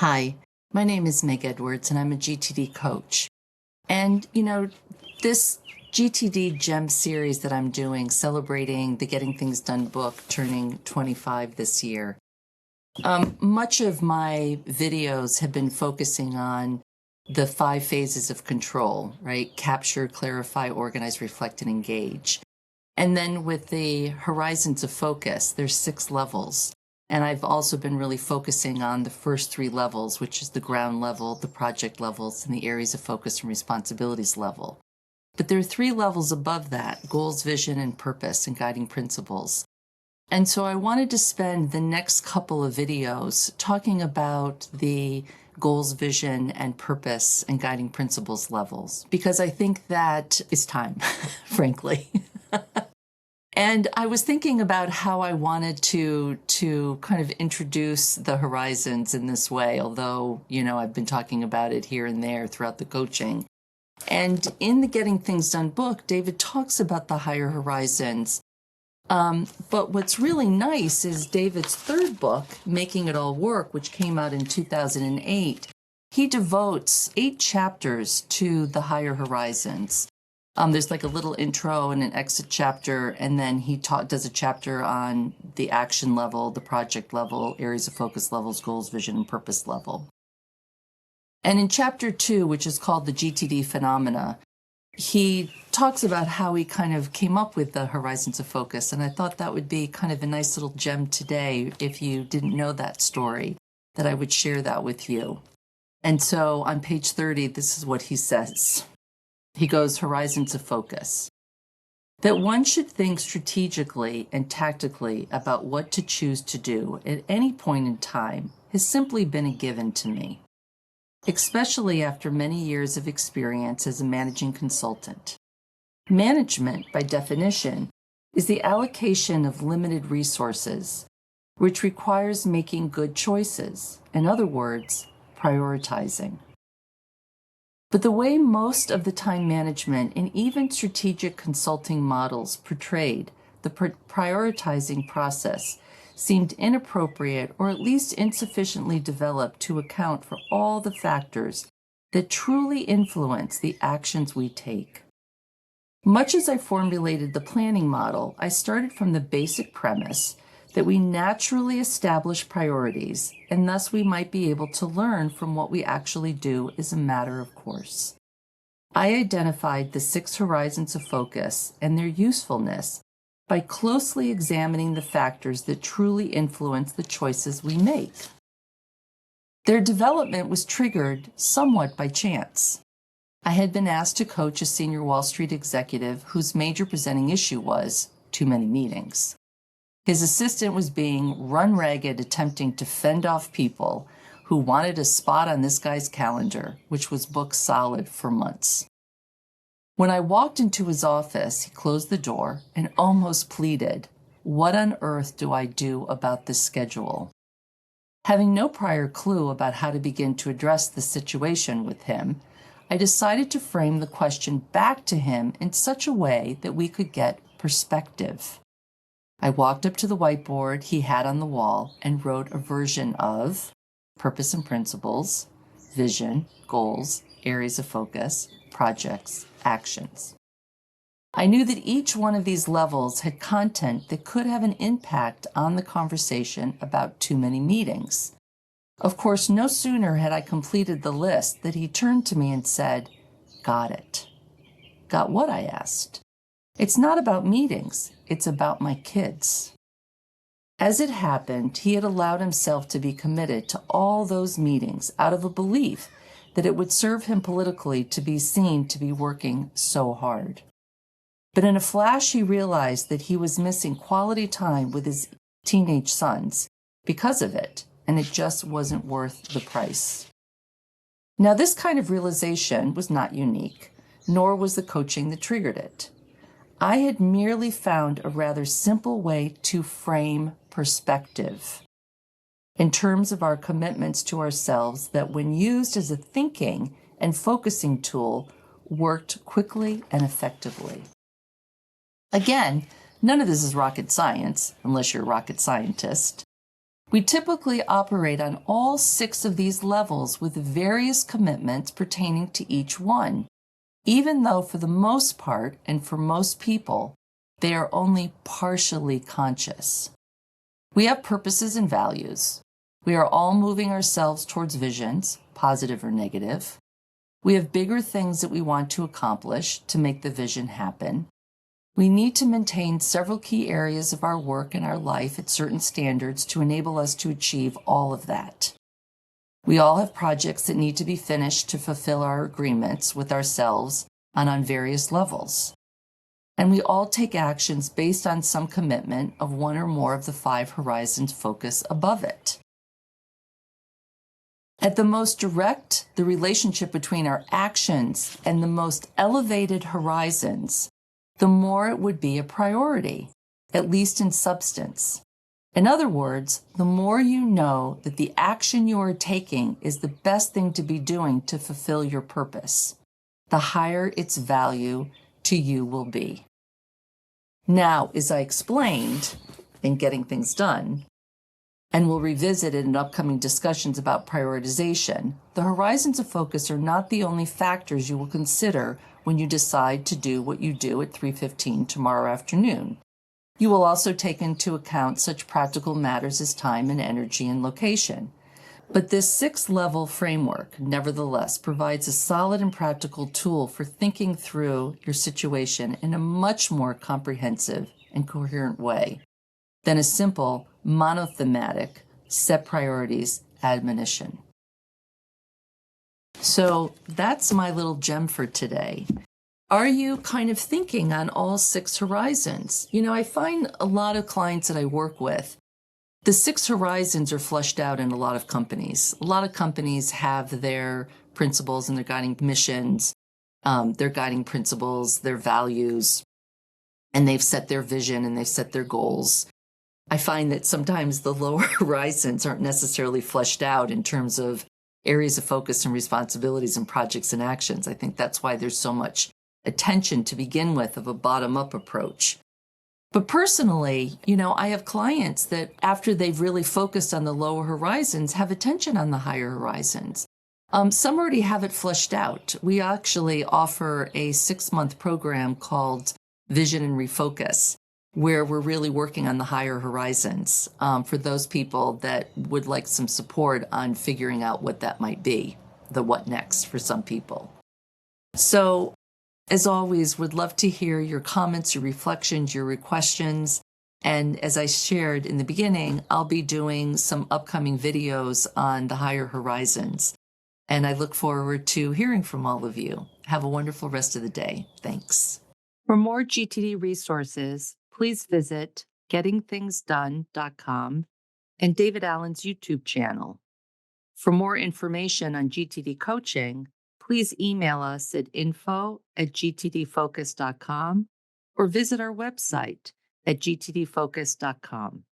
Hi, my name is Meg Edwards, and I'm a GTD coach. And, this GTD Gem series that I'm doing, celebrating the Getting Things Done book, turning 25 this year, much of my videos have been focusing on the 5 phases of control, right? Capture, clarify, organize, reflect, and engage. And then with the horizons of focus, there's 6 levels. And I've also been really focusing on the first 3 levels, which is the ground level, the project levels, and the areas of focus and responsibilities level. But there are 3 levels above that: goals, vision, and purpose, and guiding principles. And so I wanted to spend the next couple of videos talking about the goals, vision, and purpose, and guiding principles levels, because I think that is time, frankly. And I was thinking about how I wanted to kind of introduce the horizons in this way, although, I've been talking about it here and there throughout the coaching. And in the Getting Things Done book, David talks about the higher horizons. But what's really nice is David's 3rd book, Making It All Work, which came out in 2008, he devotes 8 chapters to the higher horizons. There's like a little intro and an exit chapter, and then he does a chapter on the action level, the project level, areas of focus levels, goals, vision, and purpose level. And in chapter 2, which is called the GTD Phenomena, he talks about how he kind of came up with the horizons of focus, and I thought that would be kind of a nice little gem today if you didn't know that story, that I would share that with you. And so on page 30, this is what he says. He goes, horizons of focus. That one should think strategically and tactically about what to choose to do at any point in time has simply been a given to me, especially after many years of experience as a managing consultant. Management, by definition, is the allocation of limited resources, which requires making good choices. In other words, prioritizing. But the way most of the time management and even strategic consulting models portrayed the prioritizing process seemed inappropriate, or at least insufficiently developed to account for all the factors that truly influence the actions we take. Much as I formulated the planning model, I started from the basic premise that we naturally establish priorities, and thus we might be able to learn from what we actually do as a matter of course. I identified the 6 horizons of focus and their usefulness by closely examining the factors that truly influence the choices we make. Their development was triggered somewhat by chance. I had been asked to coach a senior Wall Street executive whose major presenting issue was too many meetings. His assistant was being run ragged attempting to fend off people who wanted a spot on this guy's calendar, which was booked solid for months. When I walked into his office, he closed the door and almost pleaded, "What on earth do I do about this schedule?" Having no prior clue about how to begin to address the situation with him, I decided to frame the question back to him in such a way that we could get perspective. I walked up to the whiteboard he had on the wall and wrote a version of purpose and principles, vision, goals, areas of focus, projects, actions. I knew that each one of these levels had content that could have an impact on the conversation about too many meetings. Of course, no sooner had I completed the list that he turned to me and said, "Got it." "Got what?" I asked. "It's not about meetings, it's about my kids." As it happened, he had allowed himself to be committed to all those meetings out of a belief that it would serve him politically to be seen to be working so hard. But in a flash, he realized that he was missing quality time with his teenage sons because of it, and it just wasn't worth the price. Now, this kind of realization was not unique, nor was the coaching that triggered it. I had merely found a rather simple way to frame perspective in terms of our commitments to ourselves that, when used as a thinking and focusing tool, worked quickly and effectively. Again, none of this is rocket science, unless you're a rocket scientist. We typically operate on all 6 of these levels with various commitments pertaining to each one, even though for the most part and for most people, they are only partially conscious. We have purposes and values. We are all moving ourselves towards visions, positive or negative. We have bigger things that we want to accomplish to make the vision happen. We need to maintain several key areas of our work and our life at certain standards to enable us to achieve all of that. We all have projects that need to be finished to fulfill our agreements with ourselves and on various levels. And we all take actions based on some commitment of one or more of the 5 horizons focus above it. At the most direct, the relationship between our actions and the most elevated horizons, the more it would be a priority, at least in substance. In other words, the more you know that the action you are taking is the best thing to be doing to fulfill your purpose, the higher its value to you will be. Now, as I explained in Getting Things Done, and we'll revisit it in upcoming discussions about prioritization, the horizons of focus are not the only factors you will consider when you decide to do what you do at 3:15 tomorrow afternoon. You will also take into account such practical matters as time and energy and location. But this 6-level framework, nevertheless, provides a solid and practical tool for thinking through your situation in a much more comprehensive and coherent way than a simple monothematic set priorities admonition. So that's my little gem for today. Are you kind of thinking on all 6 horizons? I find a lot of clients that I work with, the 6 horizons are fleshed out in a lot of companies. A lot of companies have their principles and their guiding missions, their guiding principles, their values, and they've set their vision and they've set their goals. I find that sometimes the lower horizons aren't necessarily fleshed out in terms of areas of focus and responsibilities and projects and actions. I think that's why there's so much attention to begin with of a bottom-up approach. But personally, I have clients that after they've really focused on the lower horizons have attention on the higher horizons. Some already have it fleshed out. We actually offer a 6-month program called Vision and Refocus, where we're really working on the higher horizons for those people that would like some support on figuring out what that might be, the what next for some people. So, as always, would love to hear your comments, your reflections, your questions. And as I shared in the beginning, I'll be doing some upcoming videos on the higher horizons. And I look forward to hearing from all of you. Have a wonderful rest of the day. Thanks. For more GTD resources, please visit gettingthingsdone.com and David Allen's YouTube channel. For more information on GTD coaching, please email us at info@gtdfocus.com or visit our website at gtdfocus.com.